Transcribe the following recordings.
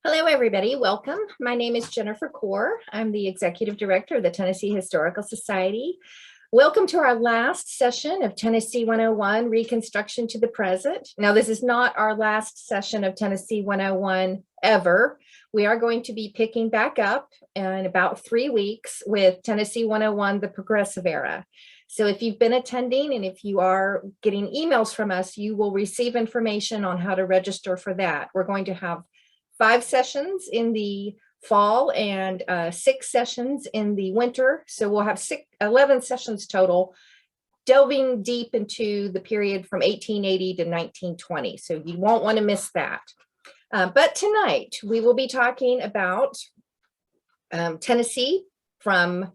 Hello, everybody. Welcome. My name is Jennifer Core. I'm the Executive Director of the Tennessee Historical Society. Welcome to our last session of Tennessee 101, Reconstruction to the Present. Now, this is not our last session of Tennessee 101 ever. We are going to be picking back up in about 3 weeks with Tennessee 101, the Progressive Era. So if you've been attending and if you are getting emails from us, you will receive information on how to register for that. We're going to have 5 sessions in the fall and 6 sessions in the winter. So we'll have 11 sessions total, delving deep into the period from 1880 to 1920. So you won't want to miss that. But tonight we will be talking about Tennessee from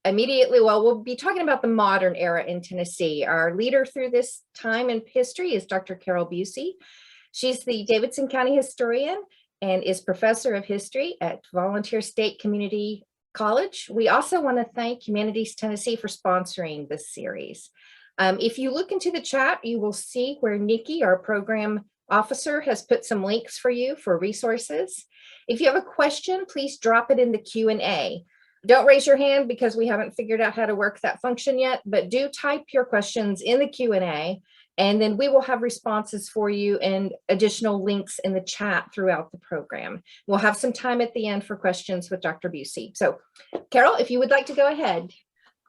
immediately, well, we'll be talking about the modern era in Tennessee. Our leader through this time in history is Dr. Carol Busey. She's the Davidson County historian and is professor of history at Volunteer State Community College. We also want to thank Humanities Tennessee for sponsoring this series. If you look into the chat, you will see where Nikki, our program officer, has put some links for you for resources. If you have a question, please drop it in the Q&A. Don't raise your hand because we haven't figured out how to work that function yet, but do type your questions in the Q&A. And then we will have responses for you and additional links in the chat throughout the program. We'll have some time at the end for questions with Dr. Busey. So, Carol, if you would like to go ahead.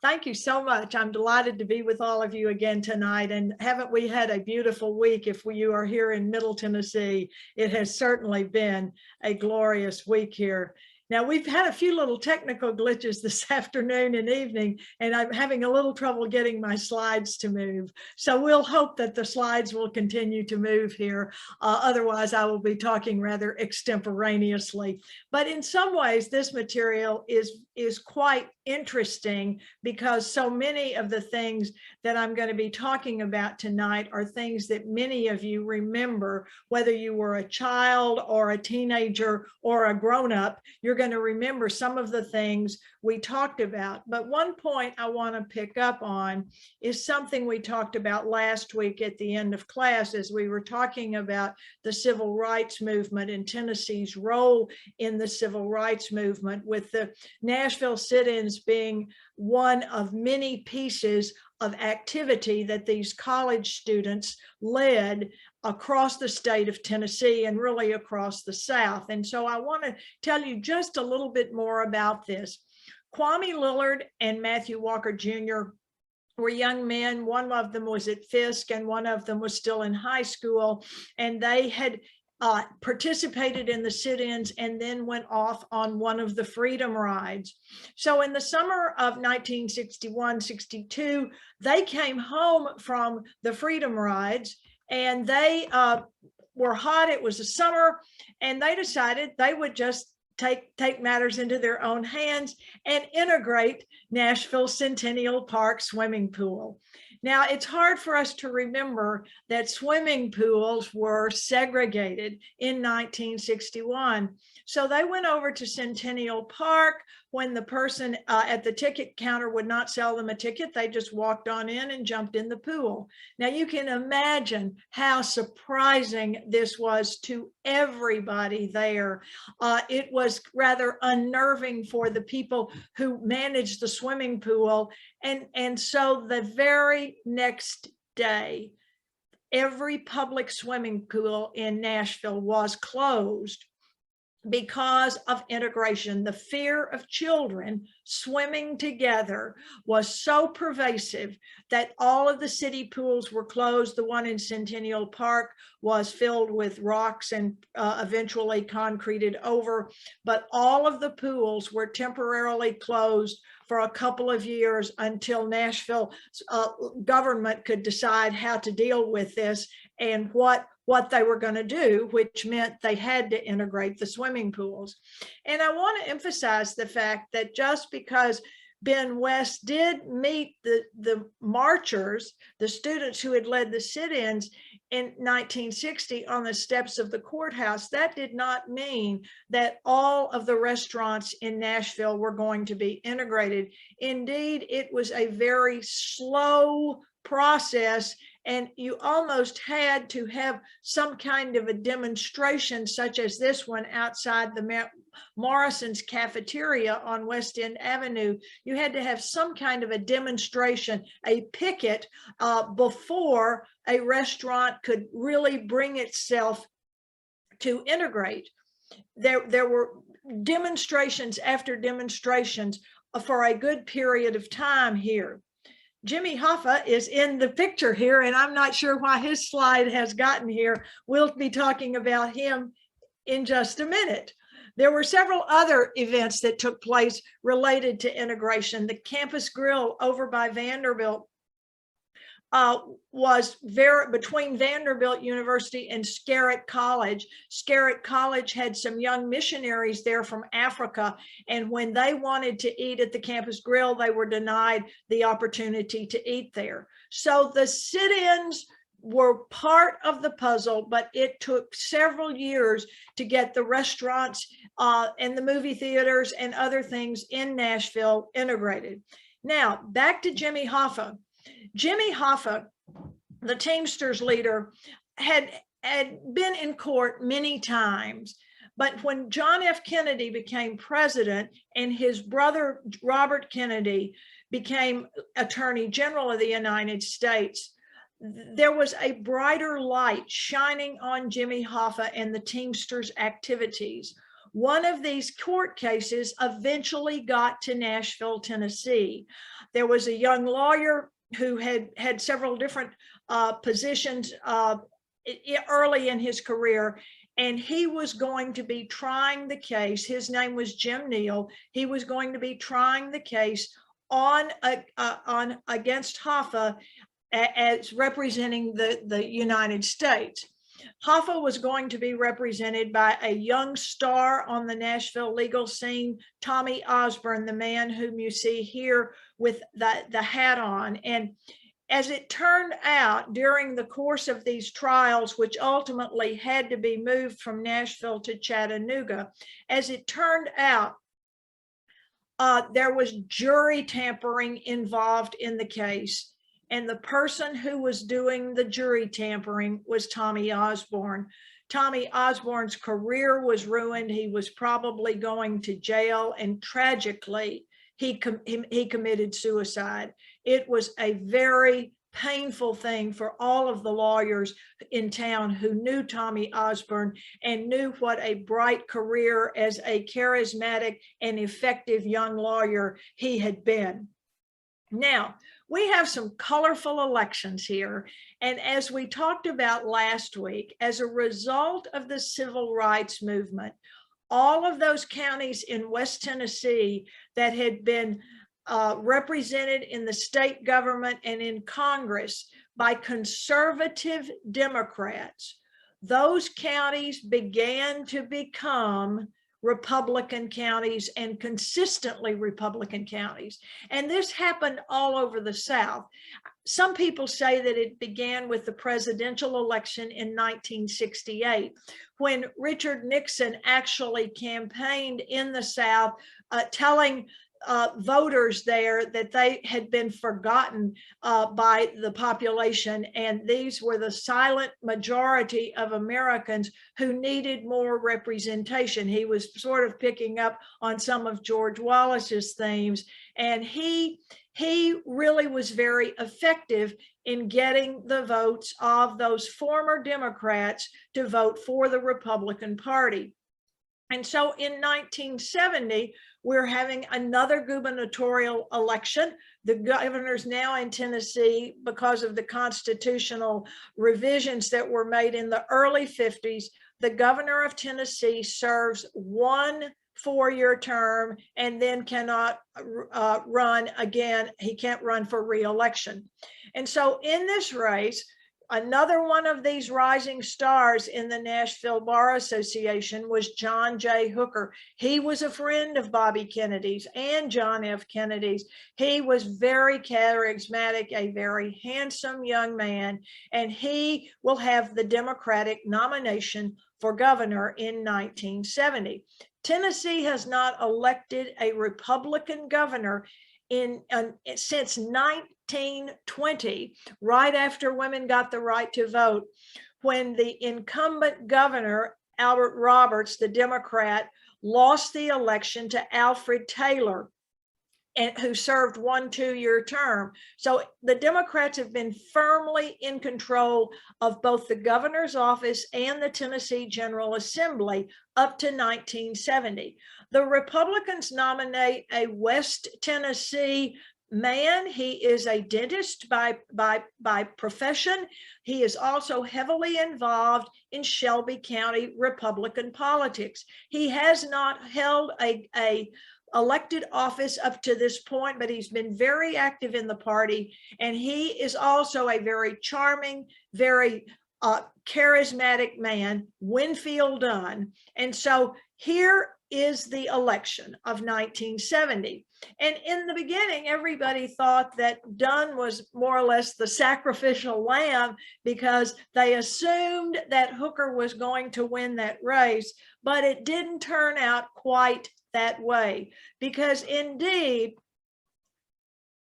Thank you so much. I'm delighted to be with all of you again tonight. And haven't we had a beautiful week? If you are here in Middle Tennessee, it has certainly been a glorious week here. Now, we've had a few little technical glitches this afternoon and evening, and I'm having a little trouble getting my slides to move. So we'll hope that the slides will continue to move here. Otherwise, I will be talking rather extemporaneously. But in some ways, this material is quite interesting because so many of the things that I'm going to be talking about tonight are things that many of you remember, whether you were a child or a teenager or a grown-up. You're going to remember some of the things we talked about. But one point I want to pick up on is something we talked about last week at the end of class as we were talking about the civil rights movement and Tennessee's role in the civil rights movement, with the Nashville Sitins being one of many pieces of activity that these college students led across the state of Tennessee and really across the South. And so I want to tell you just a little bit more about this. Kwame Lillard and Matthew Walker Jr. were young men. One of them was at Fisk and one of them was still in high school, and they had participated in the sit-ins and then went off on one of the freedom rides. So in the summer of 1961-62, they came home from the freedom rides, and they were hot. It was a summer, and they decided they would just take matters into their own hands and integrate Nashville Centennial Park swimming pool. Now, it's hard for us to remember that swimming pools were segregated in 1961. So they went over to Centennial Park. When the person at the ticket counter would not sell them a ticket, they just walked on in and jumped in the pool. Now, you can imagine how surprising this was to everybody there. It was rather unnerving for the people who managed the swimming pool. And so the very next day, every public swimming pool in Nashville was closed because of integration. The fear of children swimming together was so pervasive that all of the city pools were closed. The one in Centennial Park was filled with rocks and eventually concreted over, but all of the pools were temporarily closed for a couple of years until Nashville government could decide how to deal with this and what they were going to do, which meant they had to integrate the swimming pools. And I want to emphasize the fact that just because Ben West did meet the marchers, the students who had led the sit-ins in 1960 on the steps of the courthouse, that did not mean that all of the restaurants in Nashville were going to be integrated. Indeed, it was a very slow process, And you almost had to have some kind of a demonstration, such as this one outside the Morrison's cafeteria on West End Avenue. You had to have some kind of a demonstration, a picket, before a restaurant could really bring itself to integrate. There were demonstrations after demonstrations for a good period of time here. Jimmy Hoffa is in the picture here, and I'm not sure why his slide has gotten here. We'll be talking about him in just a minute. There were several other events that took place related to integration. The Campus Grill over by Vanderbilt was between Vanderbilt University and Scarrett College. Scarrett College had some young missionaries there from Africa, and when they wanted to eat at the Campus Grill, they were denied the opportunity to eat there. So the sit-ins were part of the puzzle, but it took several years to get the restaurants and the movie theaters and other things in Nashville integrated. Now, back to Jimmy Hoffa. Jimmy Hoffa, the Teamsters leader, had been in court many times, but when John F. Kennedy became president and his brother Robert Kennedy became Attorney General of the United States, there was a brighter light shining on Jimmy Hoffa and the Teamsters' activities. One of these court cases eventually got to Nashville, Tennessee. There was a young lawyer who had several different positions early in his career, and he was going to be trying the case. His name was Jim Neal. He was going to be trying the case on against Hoffa as representing the United States. Hoffa was going to be represented by a young star on the Nashville legal scene, Tommy Osborne, the man whom you see here with the hat on. And as it turned out, during the course of these trials, which ultimately had to be moved from Nashville to Chattanooga, as it turned out, there was jury tampering involved in the case. And the person who was doing the jury tampering was Tommy Osborne. Tommy Osborne's career was ruined. He was probably going to jail, and tragically, he committed suicide. It was a very painful thing for all of the lawyers in town who knew Tommy Osborne and knew what a bright career as a charismatic and effective young lawyer he had been. Now, we have some colorful elections here. And as we talked about last week, as a result of the civil rights movement, all of those counties in West Tennessee that had been represented in the state government and in Congress by conservative Democrats, those counties began to become Republican counties, and consistently Republican counties. And this happened all over the South. Some people say that it began with the presidential election in 1968, when Richard Nixon actually campaigned in the South, telling voters there that they had been forgotten by the population, and these were the silent majority of Americans who needed more representation. He was sort of picking up on some of George Wallace's themes, and he really was very effective in getting the votes of those former Democrats to vote for the Republican Party. And so in 1970, we're having another gubernatorial election. The governor's now in Tennessee because of the constitutional revisions that were made in the early 50s. The governor of Tennessee serves one 4-year term and then cannot run again. He can't run for re-election. And so in this race, another one of these rising stars in the Nashville Bar Association was John J. Hooker. He was a friend of Bobby Kennedy's and John F. Kennedy's. He was very charismatic, a very handsome young man, and he will have the Democratic nomination for governor in 1970. Tennessee has not elected a Republican governor since 1920, right after women got the right to vote, when the incumbent governor, Albert Roberts, the Democrat, lost the election to Alfred Taylor, and who served 1 2-year term. So the Democrats have been firmly in control of both the governor's office and the Tennessee General Assembly up to 1970. The Republicans nominate a West Tennessee man. He is a dentist by profession. He is also heavily involved in Shelby County Republican politics. He has not held a elected office up to this point, but he's been very active in the party, and he is also a very charming, very charismatic man, Winfield Dunn. And so here is the election of 1970. And in the beginning, everybody thought that Dunn was more or less the sacrificial lamb because they assumed that Hooker was going to win that race, but it didn't turn out quite that way, because indeed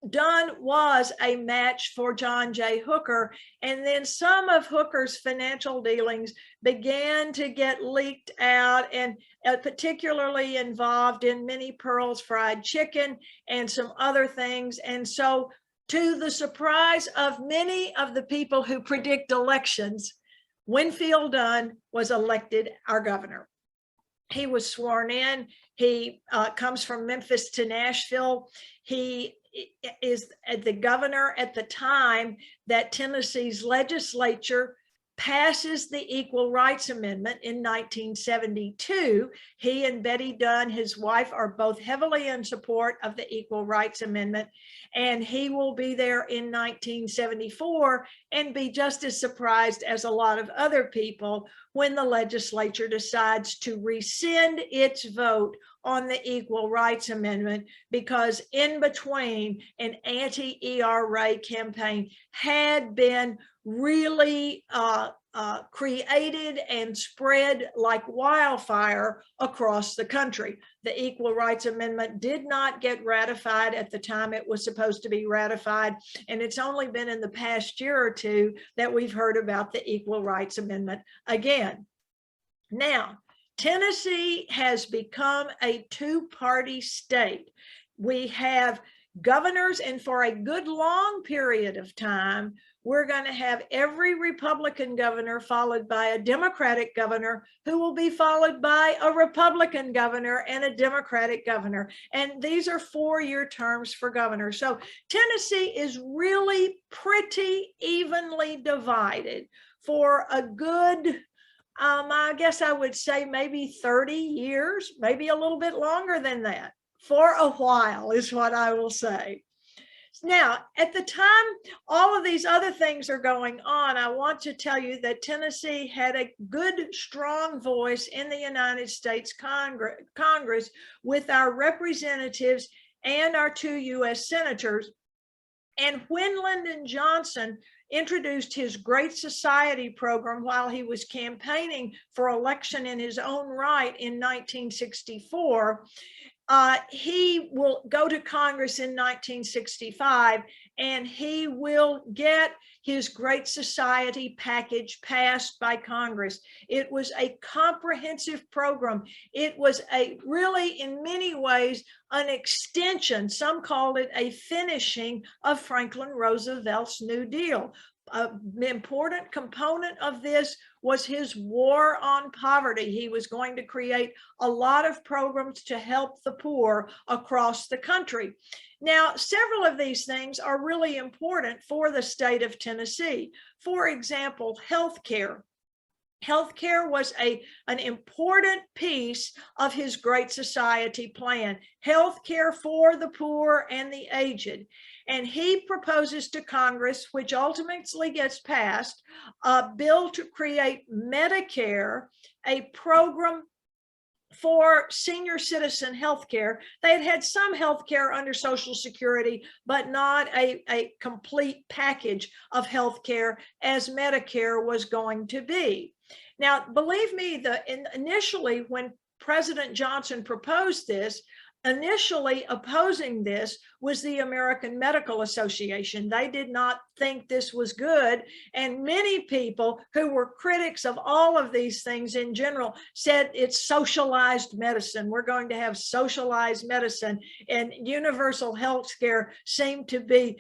Dunn was a match for John J. Hooker, and then some of Hooker's financial dealings began to get leaked out, and particularly involved in Minnie Pearl's fried chicken and some other things. And so, to the surprise of many of the people who predict elections, Winfield Dunn was elected our governor. He was sworn in. He comes from Memphis to Nashville. He is the governor at the time that Tennessee's legislature passes the Equal Rights Amendment in 1972. He and Betty Dunn, his wife, are both heavily in support of the Equal Rights Amendment, and he will be there in 1974 and be just as surprised as a lot of other people when the legislature decides to rescind its vote on the Equal Rights Amendment, because in between, an anti-ERA campaign had been really created and spread like wildfire across the country. The Equal Rights Amendment did not get ratified at the time it was supposed to be ratified, and it's only been in the past year or two that we've heard about the Equal Rights Amendment again. Now, Tennessee has become a two-party state. We have governors, and for a good long period of time, we're going to have every Republican governor followed by a Democratic governor, who will be followed by a Republican governor and a Democratic governor. And these are 4-year terms for governors. So Tennessee is really pretty evenly divided for a good, I guess I would say maybe 30 years, maybe a little bit longer than that. For a while is what I will say. Now, at the time all of these other things are going on, I want to tell you that Tennessee had a good, strong voice in the United States Congress with our representatives and our 2 U.S. senators. And when Lyndon Johnson introduced his Great Society program while he was campaigning for election in his own right in 1964, he will go to Congress in 1965, and he will get his Great Society package passed by Congress. It was a comprehensive program. It was a really, in many ways, an extension. Some called it a finishing of Franklin Roosevelt's New Deal. An important component of this was his war on poverty. He was going to create a lot of programs to help the poor across the country. Now, several of these things are really important for the state of Tennessee. For example, healthcare. Healthcare was an important piece of his Great Society plan. Healthcare for the poor and the aged. And he proposes to Congress, which ultimately gets passed, a bill to create Medicare, a program for senior citizen health care. They had had some health care under Social Security, but not a complete package of health care as Medicare was going to be. Now, believe me, initially when President Johnson proposed this, initially opposing this was the American Medical Association. They did not think this was good. And many people who were critics of all of these things in general said it's socialized medicine. We're going to have socialized medicine, and universal health care seemed to be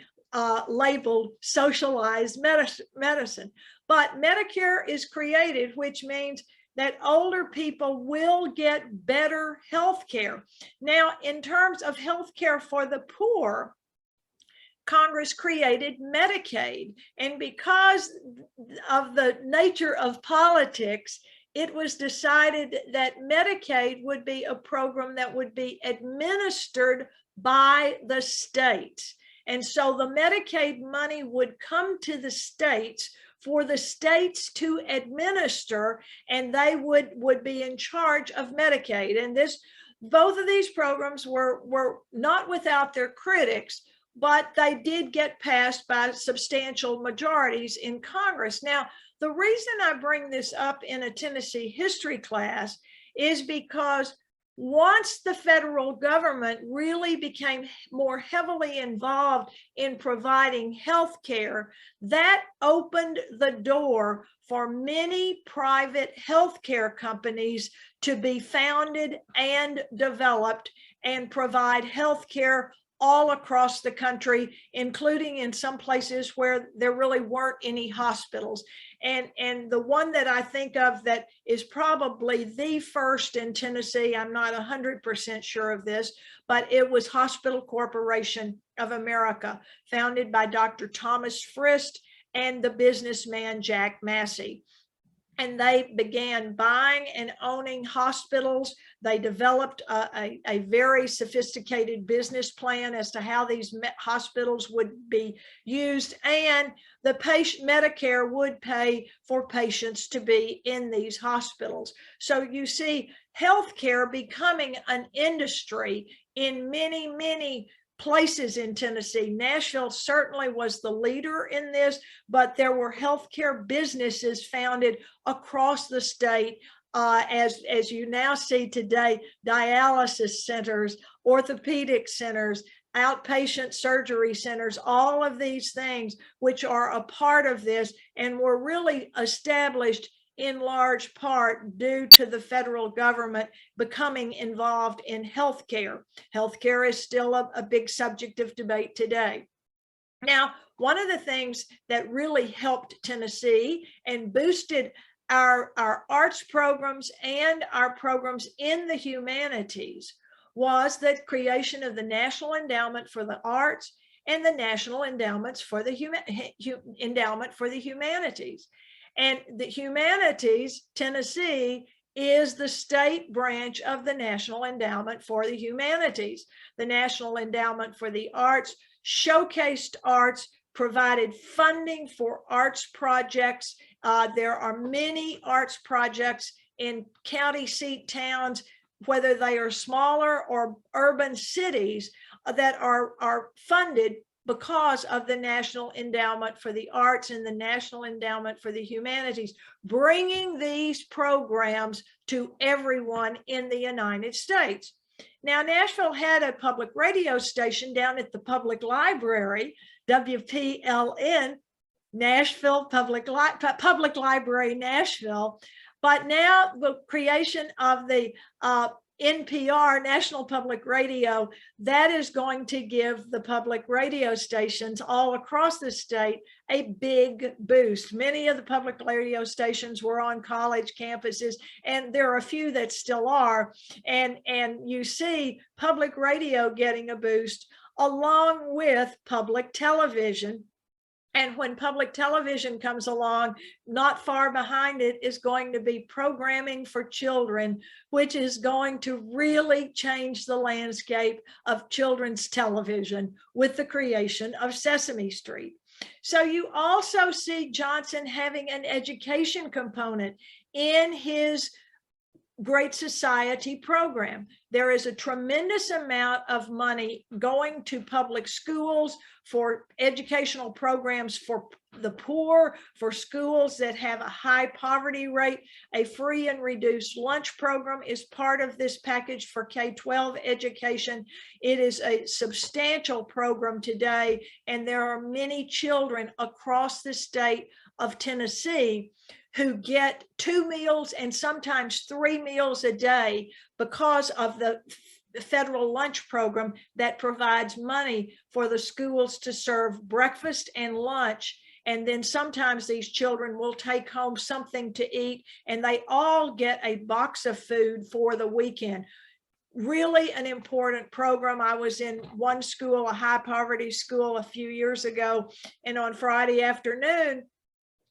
labeled socialized medicine. But Medicare is created, which means that older people will get better health care. Now, in terms of health care for the poor, Congress created Medicaid. And because of the nature of politics, it was decided that Medicaid would be a program that would be administered by the states. And so the Medicaid money would come to the states for the states to administer, and they would be in charge of Medicaid. And both of these programs were not without their critics, but they did get passed by substantial majorities in Congress. Now, the reason I bring this up in a Tennessee history class is because once the federal government really became more heavily involved in providing health care, that opened the door for many private health care companies to be founded and developed and provide health care all across the country, including in some places where there really weren't any hospitals. And the one that I think of that is probably the first in Tennessee, I'm not 100% sure of this, but it was Hospital Corporation of America, founded by Dr. Thomas Frist and the businessman Jack Massey. And they began buying and owning hospitals. They developed a very sophisticated business plan as to how these hospitals would be used, and the Medicare would pay for patients to be in these hospitals. So you see healthcare becoming an industry in many, many places in Tennessee. Nashville certainly was the leader in this, but there were healthcare businesses founded across the state, as you now see today, dialysis centers, orthopedic centers, outpatient surgery centers, all of these things which are a part of this and were really established in large part due to the federal government becoming involved in healthcare. Healthcare is still a big subject of debate today. Now, one of the things that really helped Tennessee and boosted our arts programs and our programs in the humanities was the creation of the National Endowment for the Arts and the National Endowments for the Endowment for the Humanities. And the humanities, Tennessee, is the state branch of the National Endowment for the Humanities. The National Endowment for the Arts showcased arts, provided funding for arts projects. There are many arts projects in county seat towns, whether they are smaller or urban cities, that are funded because of the National Endowment for the Arts and the National Endowment for the Humanities, bringing these programs to everyone in the United States. Now, Nashville had a public radio station down at the public library, WPLN, Nashville Public Library, Nashville. But now the creation of the NPR, National Public Radio, that is going to give the public radio stations all across the state a big boost. Many of the public radio stations were on college campuses, and there are a few that still are. And you see public radio getting a boost along with public television. And when public television comes along, not far behind it is going to be programming for children, which is going to really change the landscape of children's television with the creation of Sesame Street. So you also see Johnson having an education component in his Great Society program. There is a tremendous amount of money going to public schools for educational programs for the poor, for schools that have a high poverty rate. A free and reduced lunch program is part of this package for K-12 education. It is a substantial program today, and there are many children across the state of Tennessee who get 2 meals and sometimes 3 meals a day because of the federal lunch program that provides money for the schools to serve breakfast and lunch. And then sometimes these children will take home something to eat, and they all get a box of food for the weekend. Really an important program. I was in one school, a high poverty school, a few years ago, and on Friday afternoon,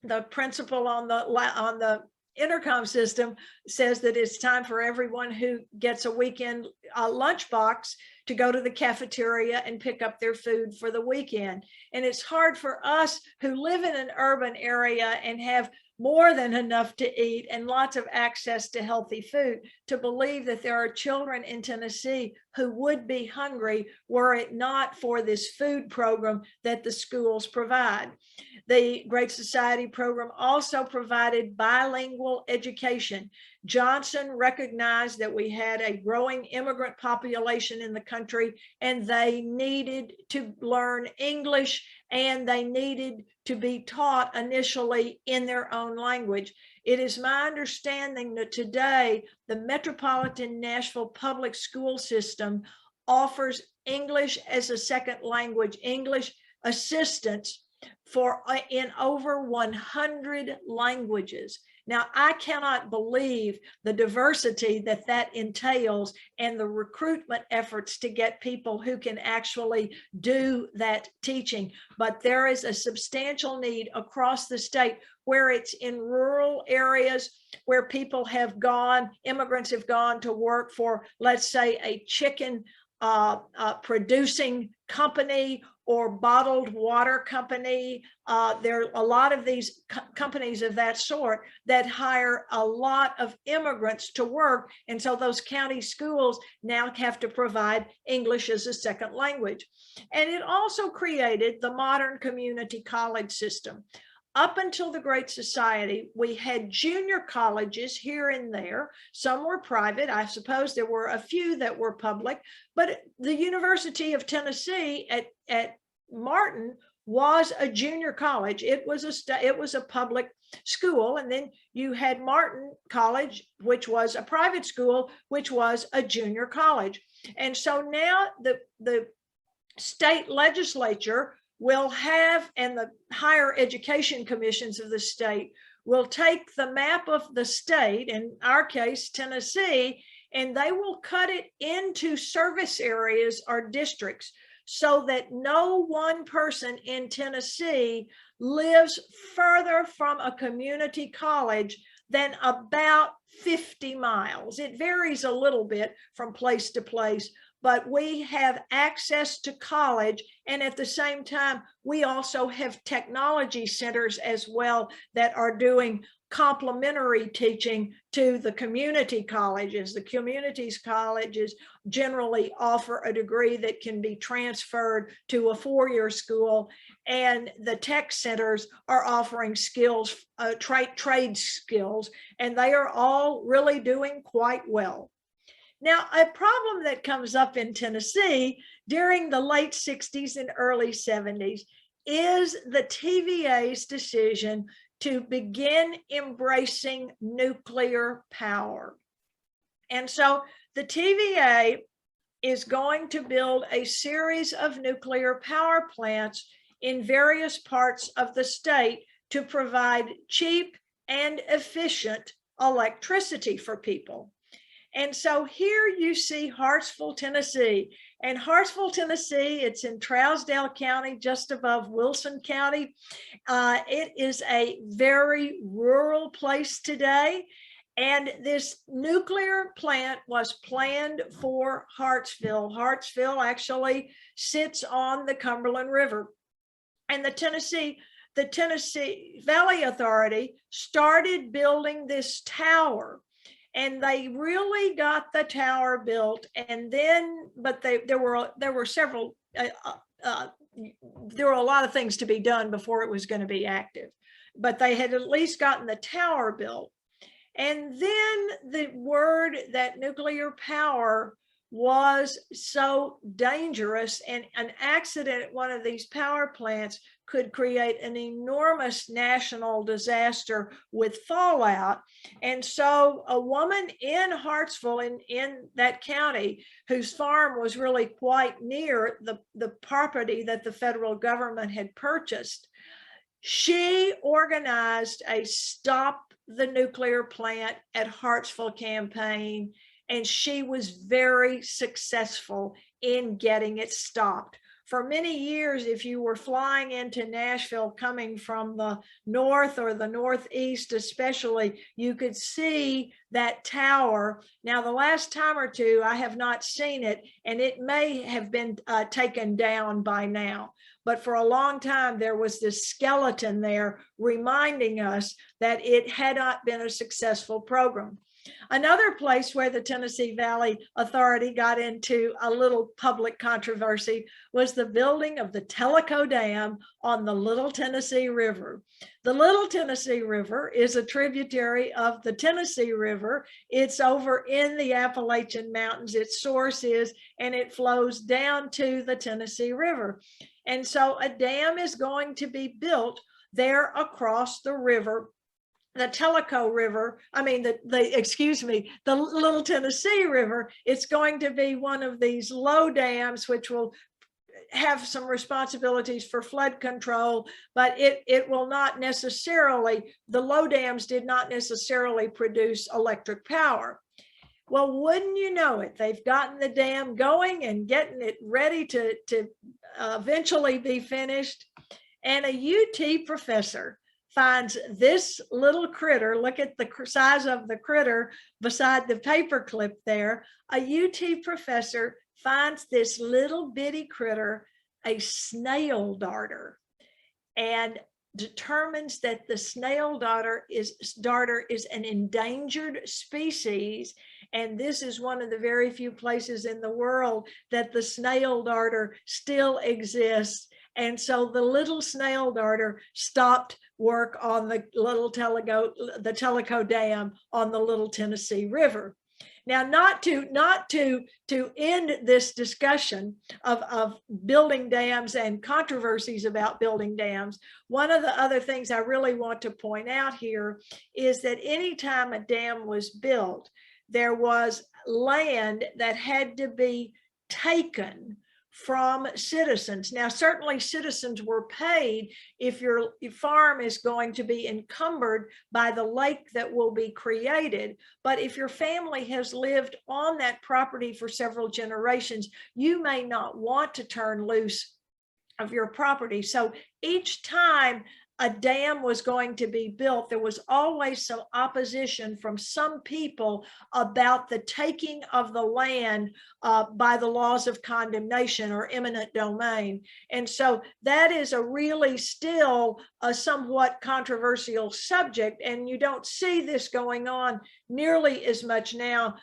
the principal on the intercom system says that it's time for everyone who gets a weekend lunchbox to go to the cafeteria and pick up their food for the weekend. And it's hard for us who live in an urban area and have more than enough to eat and lots of access to healthy food to believe that there are children in Tennessee who would be hungry were it not for this food program that the schools provide. The Great Society program also provided bilingual education. Johnson recognized that we had a growing immigrant population in the country, and they needed to learn English, and they needed to be taught initially in their own language. It is my understanding that today the Metropolitan Nashville public school system offers English as a second language, English assistance in over 100 languages. Now, I cannot believe the diversity that entails and the recruitment efforts to get people who can actually do that teaching. But there is a substantial need across the state where it's in rural areas where people have gone, immigrants have gone to work for, let's say, a chicken producing company or bottled water company. There are a lot of these companies of that sort that hire a lot of immigrants to work. And so those county schools now have to provide English as a second language. And it also created the modern community college system. Up until the Great Society, we had junior colleges here and there. Some were private. I suppose there were a few that were public, but the University of Tennessee at Martin was a junior college. It was a public school. And then you had Martin College, which was a private school, which was a junior college. And so now the state legislature will have, and the higher education commissions of the state will take the map of the state, in our case, Tennessee, and they will cut it into service areas or districts so that no one person in Tennessee lives further from a community college than about 50 miles. It varies a little bit from place to place, but we have access to college. And at the same time, we also have technology centers as well that are doing complementary teaching to the community colleges. The communities colleges generally offer a degree that can be transferred to a four-year school, and the tech centers are offering skills, trade skills, and they are all really doing quite well. Now, a problem that comes up in Tennessee during the late 60s and early 70s is the TVA's decision to begin embracing nuclear power. And so the TVA is going to build a series of nuclear power plants in various parts of the state to provide cheap and efficient electricity for people. And so here you see Hartsville, Tennessee. And Hartsville, Tennessee, it's in Trousdale County, just above Wilson County. It is a very rural place today. And this nuclear plant was planned for Hartsville. Hartsville actually sits on the Cumberland River. And the Tennessee Valley Authority started building this tower. and they really got the tower built. And then, but there were several, there were a lot of things to be done before it was going to be active, but they had at least gotten the tower built. And then the word that nuclear power was so dangerous, and an accident at one of these power plants could create an enormous national disaster with fallout. And so a woman in Hartsville, in that county, whose farm was really quite near the property that the federal government had purchased, she organized a Stop the Nuclear Plant at Hartsville campaign, and she was very successful in getting it stopped. For many years, if you were flying into Nashville coming from the north or the northeast especially, you could see that tower. Now, the last time or two, I have not seen it, and it may have been taken down by now. But for a long time, there was this skeleton there reminding us that it had not been a successful program. Another place where the Tennessee Valley Authority got into a little public controversy was the building of the Teleco Dam on the Little Tennessee River. The Little Tennessee River is a tributary of the Tennessee River. It's over in the Appalachian Mountains, its source is, and it flows down to the Tennessee River. And so a dam is going to be built there across the river, the Teleco River, the Little Tennessee River. It's going to be one of these low dams, which will have some responsibilities for flood control, but it will not necessarily, the low dams did not necessarily produce electric power. Well, wouldn't you know it, they've gotten the dam going and getting it ready to eventually be finished. And a UT professor finds this little critter. Look at the size of the critter beside the paperclip there. A UT professor finds this little bitty critter, a snail darter, and determines that the snail darter is an endangered species. And this is one of the very few places in the world that the snail darter still exists. And so the little snail darter stopped work on the Teleco Dam on the Little Tennessee River. Now, not to end this discussion of building dams and controversies about building dams, one of the other things I really want to point out here is that anytime a dam was built, there was land that had to be taken from citizens. Now, certainly citizens were paid if your farm is going to be encumbered by the lake that will be created. But if your family has lived on that property for several generations, you may not want to turn loose of your property. So each time a dam was going to be built, there was always some opposition from some people about the taking of the land by the laws of condemnation or eminent domain. And so that is a really still a somewhat controversial subject, and you don't see this going on nearly as much now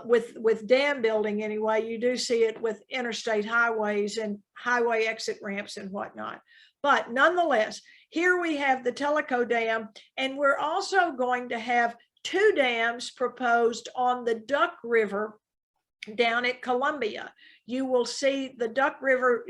with dam building anyway. You do see it with interstate highways and highway exit ramps and whatnot. But nonetheless, here we have the Teleco Dam, and we're also going to have two dams proposed on the Duck River down at Columbia. You will see the Duck River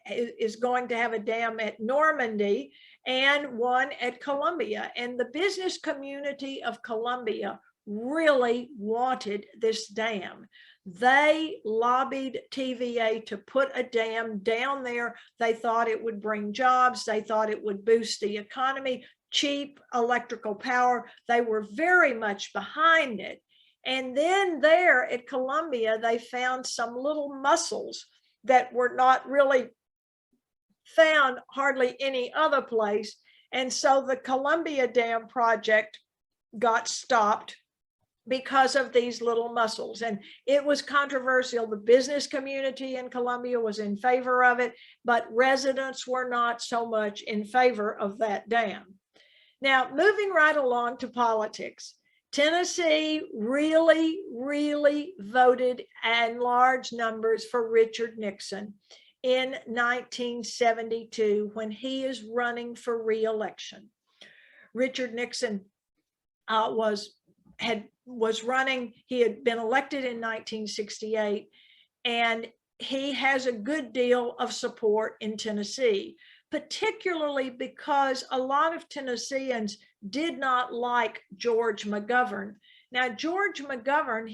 is going to have a dam at Normandy and one at Columbia. And the business community of Columbia really wanted this dam. They lobbied TVA to put a dam down there. They thought it would bring jobs. They thought it would boost the economy, cheap electrical power. They were very much behind it. And then there at Columbia, they found some little mussels that were not really found hardly any other place. And so the Columbia Dam project got stopped because of these little mussels. And it was controversial. The business community in Columbia was in favor of it, but residents were not so much in favor of that dam. Now, moving right along to politics. Tennessee really voted in large numbers for Richard Nixon in 1972 when he is running for re-election. Richard Nixon was running. He had been elected in 1968, and he has a good deal of support in Tennessee, particularly because a lot of Tennesseans did not like George McGovern. Now, George McGovern,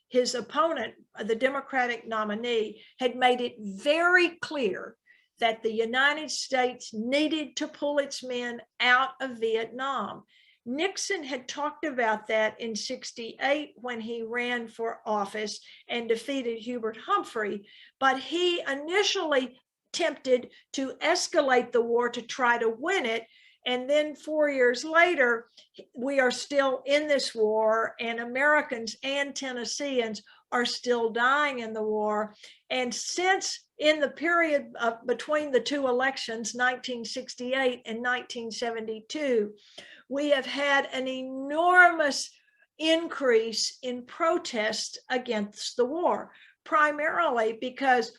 his opponent, the Democratic nominee, had made it very clear that the United States needed to pull its men out of Vietnam. Nixon had talked about that in '68 when he ran for office and defeated Hubert Humphrey, but he initially attempted to escalate the war to try to win it. And then 4 years later, we are still in this war, and Americans and Tennesseans are still dying in the war. And since in the period between the two elections, 1968 and 1972, we have had an enormous increase in protests against the war, primarily because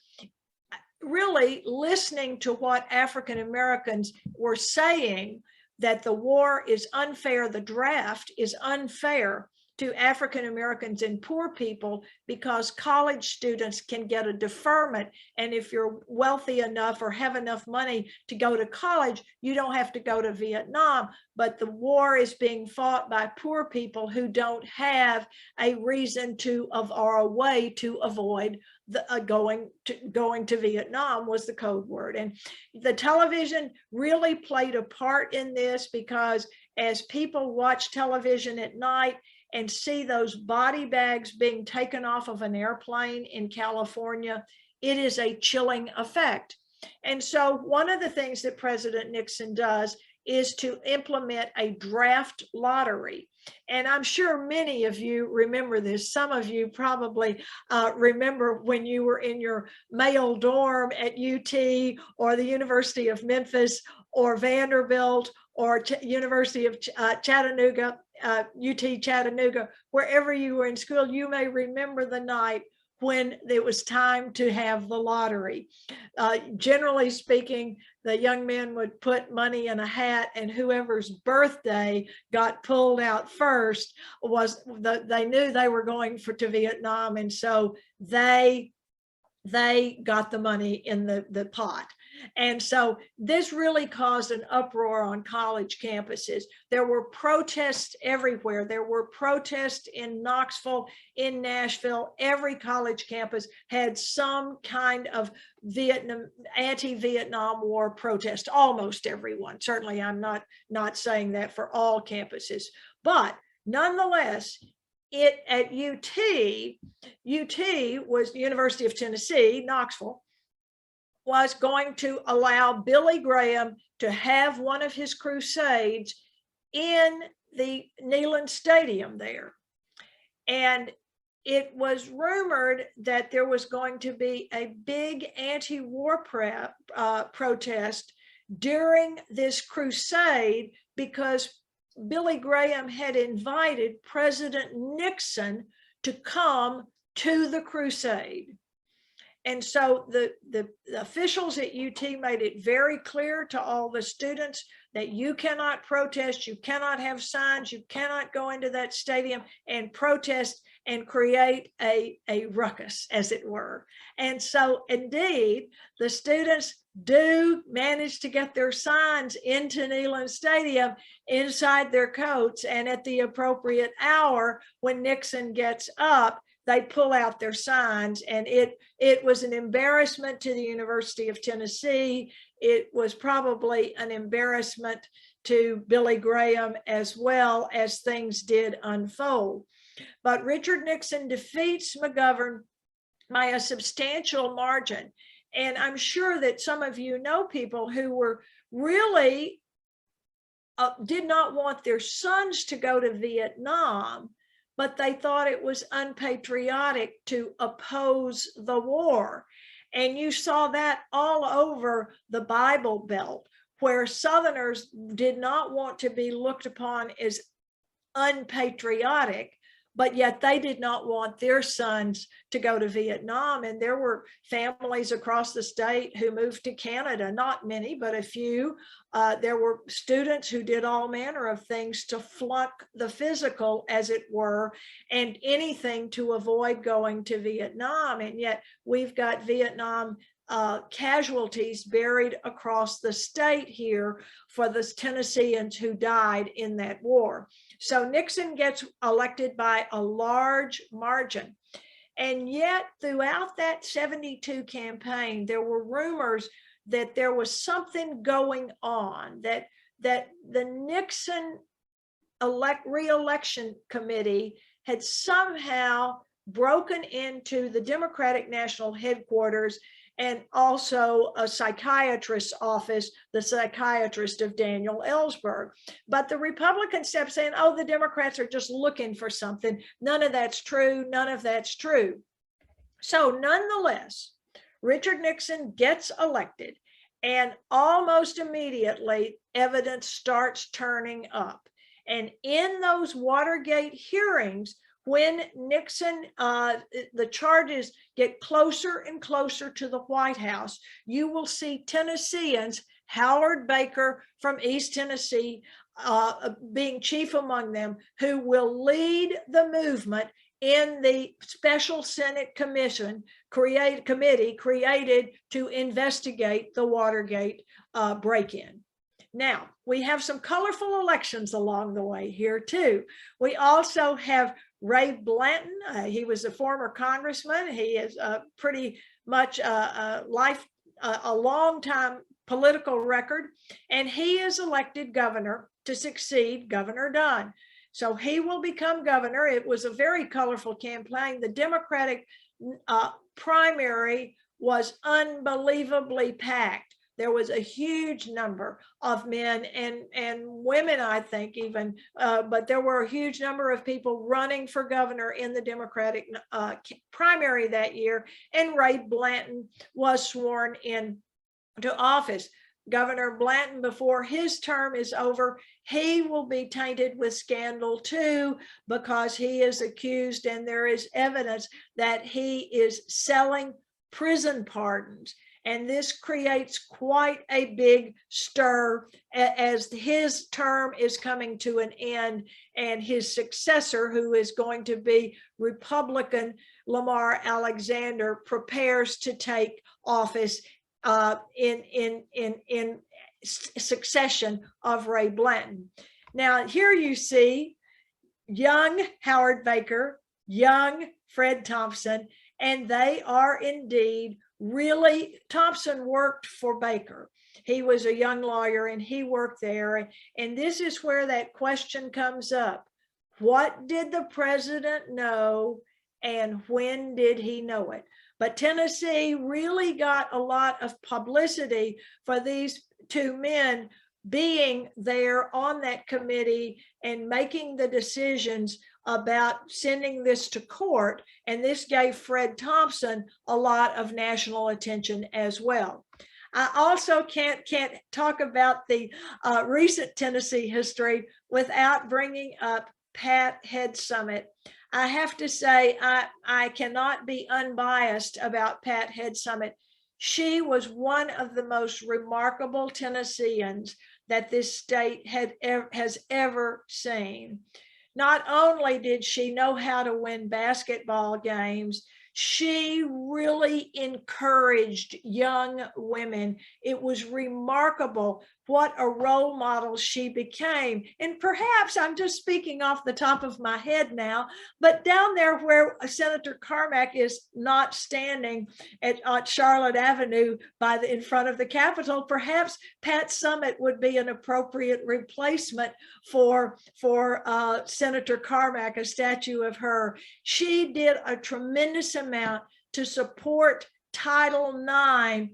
really listening to what African Americans were saying, that the war is unfair, the draft is unfair to African Americans and poor people because college students can get a deferment. And if you're wealthy enough or have enough money to go to college, you don't have to go to Vietnam. But the war is being fought by poor people who don't have a reason or a way to avoid going to Vietnam was the code word. And the television really played a part in this, because as people watch television at night and see those body bags being taken off of an airplane in California, it is a chilling effect. And so one of the things that President Nixon does is to implement a draft lottery. And I'm sure many of you remember this. Some of you probably remember when you were in your male dorm at UT or the University of Memphis or Vanderbilt or University of Chattanooga, UT Chattanooga, wherever you were in school, you may remember the night when it was time to have the lottery. Generally speaking, the young men would put money in a hat, and whoever's birthday got pulled out first they knew they were going to Vietnam, and so they got the money in the pot. And so this really caused an uproar on college campuses. There were protests everywhere. There were protests in Knoxville, in Nashville. Every college campus had some kind of anti-Vietnam War protest, almost everyone. Certainly, I'm not saying that for all campuses, but nonetheless, at UT was the University of Tennessee, Knoxville, was going to allow Billy Graham to have one of his crusades in the Neyland Stadium there. And it was rumored that there was going to be a big anti-war protest during this crusade, because Billy Graham had invited President Nixon to come to the crusade. And so the officials at UT made it very clear to all the students that you cannot protest, you cannot have signs, you cannot go into that stadium and protest and create a ruckus, as it were. And so indeed, the students do manage to get their signs into Neyland Stadium inside their coats, and at the appropriate hour when Nixon gets up, they pull out their signs. And it was an embarrassment to the University of Tennessee. It was probably an embarrassment to Billy Graham as well, as things did unfold. But Richard Nixon defeats McGovern by a substantial margin. And I'm sure that some of you know people who were really did not want their sons to go to Vietnam, but they thought it was unpatriotic to oppose the war. And you saw that all over the Bible Belt, where Southerners did not want to be looked upon as unpatriotic, but yet they did not want their sons to go to Vietnam. And there were families across the state who moved to Canada, not many, but a few. There were students who did all manner of things to flunk the physical, as it were, and anything to avoid going to Vietnam. And yet we've got Vietnam casualties buried across the state here for the Tennesseans who died in that war. So Nixon gets elected by a large margin. And yet throughout that 72 campaign, there were rumors that there was something going on, that the Nixon re-election committee had somehow broken into the Democratic National Headquarters and also a psychiatrist's office, the psychiatrist of Daniel Ellsberg. But the Republicans kept saying, oh, the Democrats are just looking for something. None of that's true. None of that's true. So nonetheless, Richard Nixon gets elected, and almost immediately evidence starts turning up. And in those Watergate hearings, when Nixon, the charges get closer and closer to the White House, you will see Tennesseans, Howard Baker from East Tennessee, being chief among them, who will lead the movement in the special Senate committee created to investigate the Watergate break-in. Now, we have some colorful elections along the way here too. We also have Ray Blanton. He was a former congressman. He is pretty much a long time political record, and he is elected governor to succeed Governor Dunn. So he will become governor. It was a very colorful campaign. The Democratic primary was unbelievably packed. There was a huge number of men and women, I think even, but there were a huge number of people running for governor in the Democratic primary that year. And Ray Blanton was sworn into office. Governor Blanton, before his term is over, he will be tainted with scandal too, because he is accused, and there is evidence that he is selling prison pardons. And this creates quite a big stir as his term is coming to an end, and his successor, who is going to be Republican Lamar Alexander, prepares to take office in succession of Ray Blanton. Now, here you see young Howard Baker, young Fred Thompson, and they are indeed really, Thompson worked for Baker. He was a young lawyer and he worked there. And this is where that question comes up. What did the president know, and when did he know it? But Tennessee really got a lot of publicity for these two men being there on that committee and making the decisions about sending this to court. And this gave Fred Thompson a lot of national attention as well. I also can't talk about the recent Tennessee history without bringing up Pat Head Summit. I have to say, I cannot be unbiased about Pat Head Summit. She was one of the most remarkable Tennesseans that this state has ever seen. Not only did she know how to win basketball games, she really encouraged young women. It was remarkable what a role model she became. And perhaps I'm just speaking off the top of my head now, but down there where Senator Carmack is not standing at Charlotte Avenue in front of the Capitol, perhaps Pat Summit would be an appropriate replacement for Senator Carmack, a statue of her. She did a tremendous amount to support Title IX,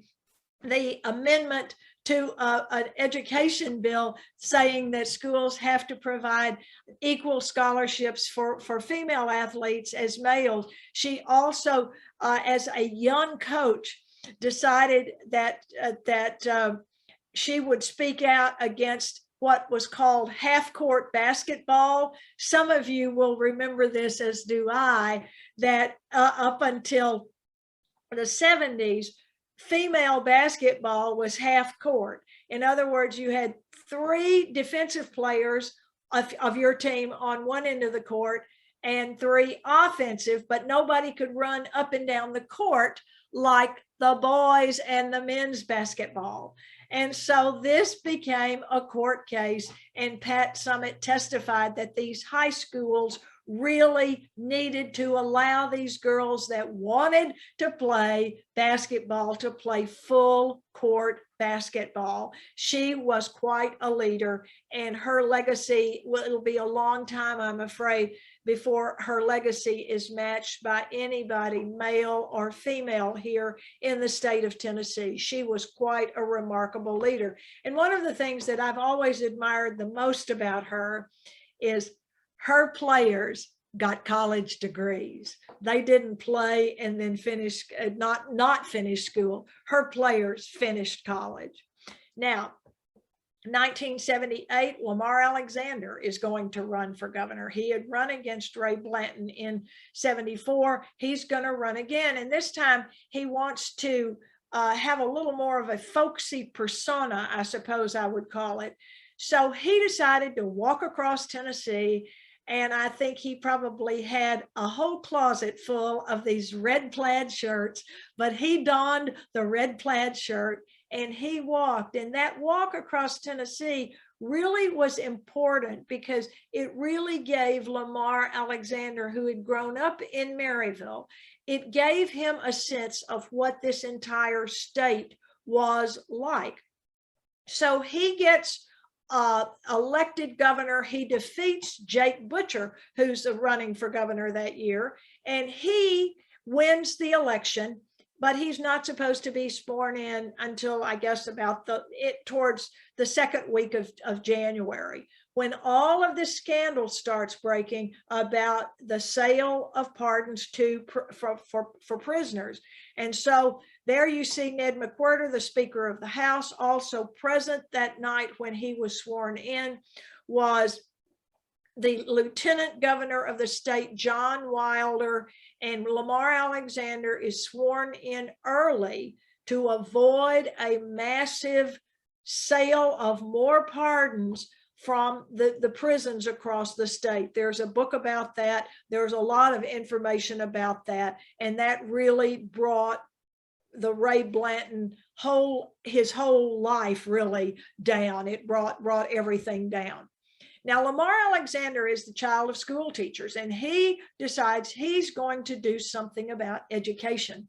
the amendment to an education bill saying that schools have to provide equal scholarships for female athletes as males. She also, as a young coach, decided that she would speak out against what was called half-court basketball. Some of you will remember this, as do I, that up until the 70s, female basketball was half court. In other words, you had 3 defensive players of your team on one end of the court and 3 offensive, but nobody could run up and down the court like the boys and the men's basketball. And so this became a court case, and Pat Summitt testified that these high schools really needed to allow these girls that wanted to play basketball to play full court basketball. She was quite a leader, and her legacy, well, it'll be a long time, I'm afraid, before her legacy is matched by anybody, male or female, here in the state of Tennessee. She was quite a remarkable leader. And one of the things that I've always admired the most about her is her players got college degrees. They didn't play and then finish, not finish school. Her players finished college. Now, 1978, Lamar Alexander is going to run for governor. He had run against Ray Blanton in 74. He's going to run again. And this time he wants to have a little more of a folksy persona, I suppose I would call it. So he decided to walk across Tennessee, and I think he probably had a whole closet full of these red plaid shirts, but he donned the red plaid shirt and he walked. And that walk across Tennessee really was important because it really gave Lamar Alexander, who had grown up in Maryville, it gave him a sense of what this entire state was like. So he gets elected governor. He defeats Jake Butcher, who's running for governor that year, and he wins the election, but he's not supposed to be sworn in until, I guess, about towards the second week of January, when all of this scandal starts breaking about the sale of pardons for prisoners. And so there you see Ned McWhirter, the Speaker of the House. Also present that night when he was sworn in was the Lieutenant Governor of the state, John Wilder, and Lamar Alexander is sworn in early to avoid a massive sale of more pardons from the prisons across the state. There's a book about that. There's a lot of information about that, and that really brought the Ray Blanton his whole life really down. It brought everything down. Now, Lamar Alexander is the child of school teachers, and he decides he's going to do something about education.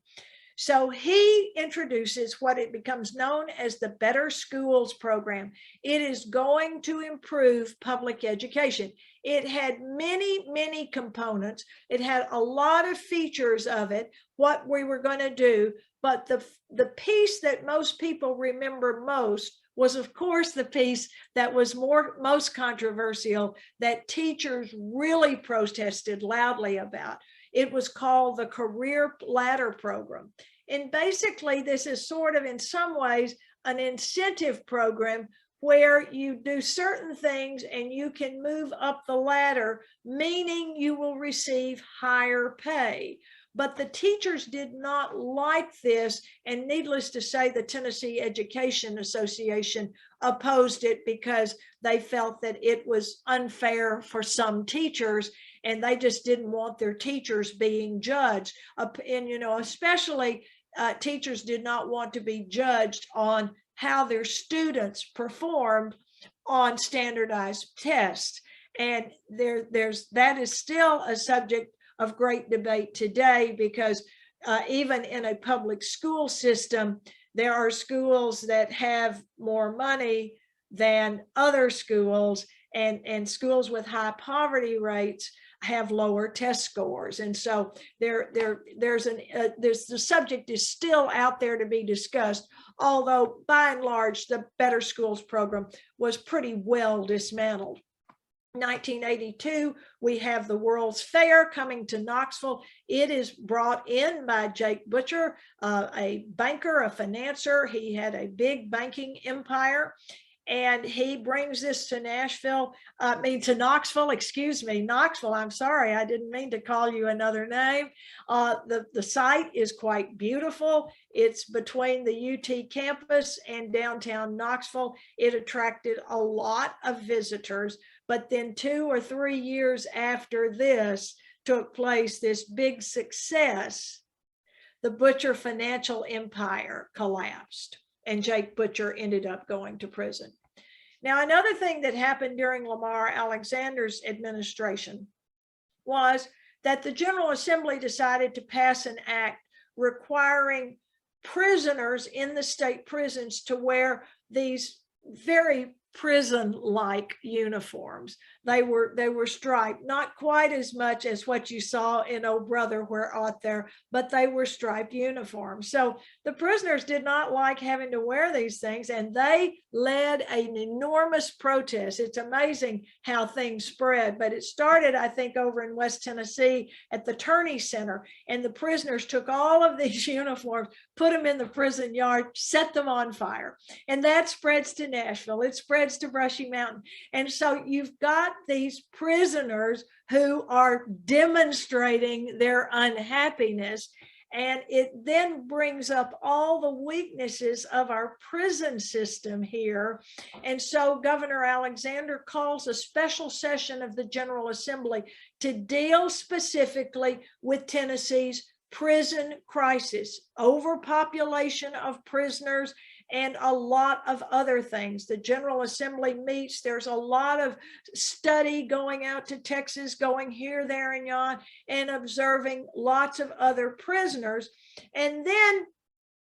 So he introduces what it becomes known as the Better Schools program. It is going to improve public education. It had many, many components. It had a lot of features of it, what we were going to do. But the piece that most people remember most was, of course, the piece that was most controversial, that teachers really protested loudly about. It was called the Career Ladder Program. And basically, this is sort of, in some ways, an incentive program where you do certain things and you can move up the ladder, meaning you will receive higher pay. But the teachers did not like this, and needless to say, the Tennessee Education Association opposed it because they felt that it was unfair for some teachers, and they just didn't want their teachers being judged. And, especially teachers did not want to be judged on how their students performed on standardized tests. And that is still a subject of great debate today, because even in a public school system, there are schools that have more money than other schools, and schools with high poverty rates have lower test scores. And so the subject is still out there to be discussed, although by and large, the Better Schools program was pretty well dismantled. 1982, we have the World's Fair coming to Knoxville. It is brought in by Jake Butcher, a banker, a financier. He had a big banking empire. And he brings this to to Knoxville, excuse me, Knoxville. I'm sorry, I didn't mean to call you another name. The site is quite beautiful. It's between the UT campus and downtown Knoxville. It attracted a lot of visitors, but then 2 or 3 years after this took place, this big success, the Butcher financial empire collapsed, and Jake Butcher ended up going to prison. Now, another thing that happened during Lamar Alexander's administration was that the General Assembly decided to pass an act requiring prisoners in the state prisons to wear these very prison-like uniforms. They were striped, not quite as much as what you saw in Oh Brother, Where Art Thou, but they were striped uniforms. So the prisoners did not like having to wear these things, and they led an enormous protest. It's amazing how things spread, but it started, I think, over in West Tennessee at the Turney Center, and the prisoners took all of these uniforms, put them in the prison yard, set them on fire, and that spreads to Nashville. It spreads to Brushy Mountain. And so you've got these prisoners who are demonstrating their unhappiness, and it then brings up all the weaknesses of our prison system here. And so Governor Alexander calls a special session of the General Assembly to deal specifically with Tennessee's prison crisis, overpopulation of prisoners, and a lot of other things. The General Assembly meets, there's a lot of study going out to Texas, going here, there, and yon, and observing lots of other prisoners. And then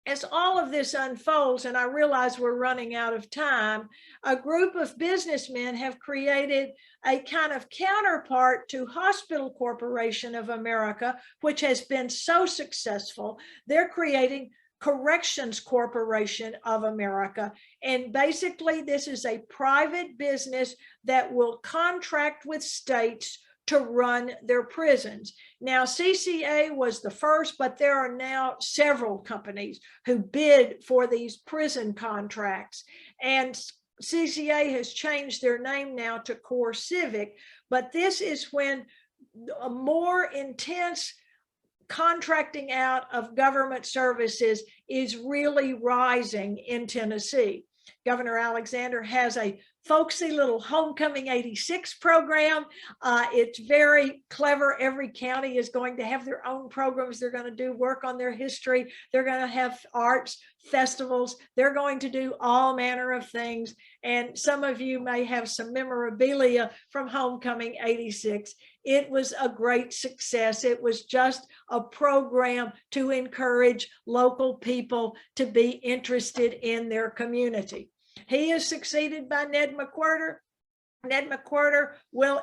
as all of this unfolds, and I realize we're running out of time, a group of businessmen have created a kind of counterpart to Hospital Corporation of America, which has been so successful. They're creating Corrections Corporation of America. And basically, this is a private business that will contract with states to run their prisons. Now, CCA was the first, but there are now several companies who bid for these prison contracts. And CCA has changed their name now to Core Civic, but this is when a more intense contracting out of government services is really rising in Tennessee. Governor Alexander has a folksy little Homecoming 86 program. It's very clever. Every county is going to have their own programs. They're going to do work on their history. They're going to have arts festivals. They're going to do all manner of things. And some of you may have some memorabilia from Homecoming 86. It was a great success. It was just a program to encourage local people to be interested in their community. He is succeeded by Ned McWhirter. Ned McWhirter will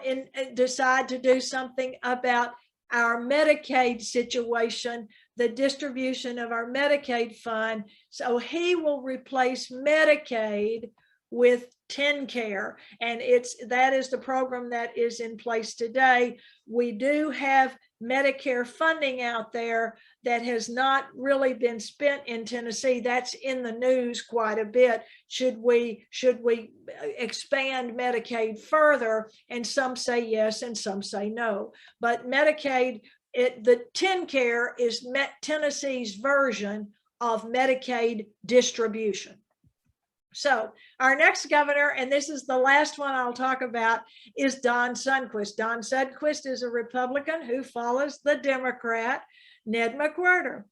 decide to do something about our Medicaid situation, the distribution of our Medicaid fund. So he will replace Medicaid with TennCare, and that is the program that is in place today. We do have Medicare funding out there that has not really been spent in Tennessee. That's in the news quite a bit. Should we expand Medicaid further? And some say yes, and some say no. But Medicaid, the TennCare is Tennessee's version of Medicaid distribution. So our next governor, and this is the last one I'll talk about, is Don Sundquist. Don Sundquist is a Republican who follows the Democrat, Ned McWhirter.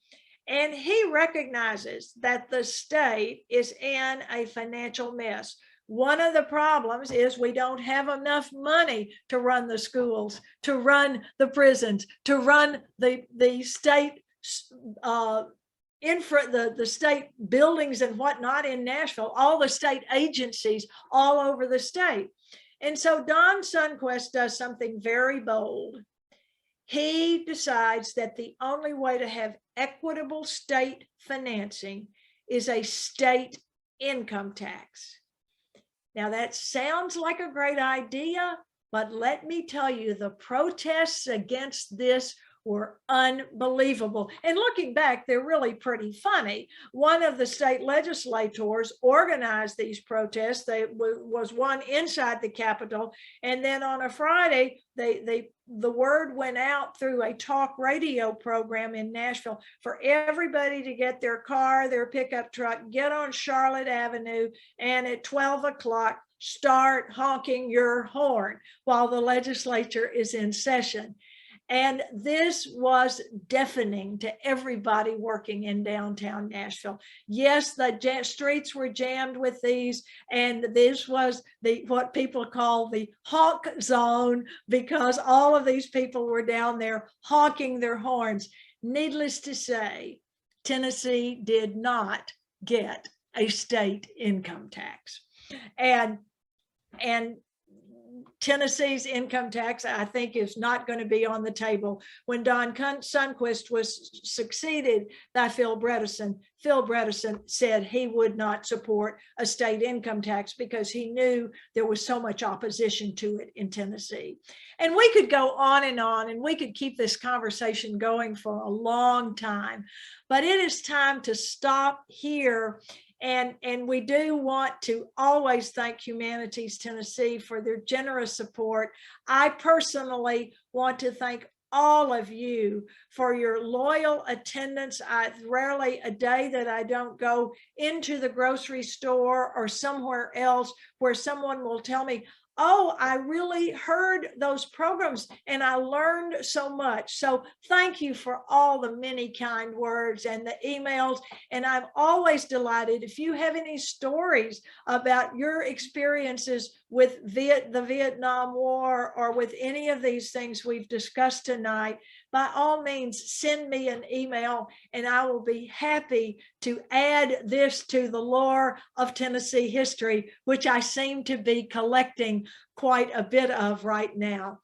And he recognizes that the state is in a financial mess. One of the problems is we don't have enough money to run the schools, to run the prisons, to run the state the state buildings and whatnot in Nashville, all the state agencies all over the state. And so Don Sundquist does something very bold. He decides that the only way to have equitable state financing is a state income tax. Now that sounds like a great idea, but let me tell you, the protests against this were unbelievable. And looking back, they're really pretty funny. One of the state legislators organized these protests. They was one inside the Capitol. And then on a Friday, the word went out through a talk radio program in Nashville for everybody to get their car, their pickup truck, get on Charlotte Avenue, and at 12 o'clock, start honking your horn while the legislature is in session. And this was deafening to everybody working in downtown Nashville. Yes, the streets were jammed with these, and this was what people call the honk zone, because all of these people were down there honking their horns. Needless to say, Tennessee did not get a state income tax. And Tennessee's income tax, I think, is not going to be on the table. When Don Sundquist was succeeded by Phil Bredesen, Phil Bredesen said he would not support a state income tax because he knew there was so much opposition to it in Tennessee. And we could go on, and we could keep this conversation going for a long time, but it is time to stop here. And we do want to always thank Humanities Tennessee for their generous support. I personally want to thank all of you for your loyal attendance. Rarely a day that I don't go into the grocery store or somewhere else where someone will tell me, oh, I really heard those programs and I learned so much. So thank you for all the many kind words and the emails. And I'm always delighted if you have any stories about your experiences with the Vietnam War or with any of these things we've discussed tonight, by all means, send me an email and I will be happy to add this to the lore of Tennessee history, which I seem to be collecting quite a bit of right now.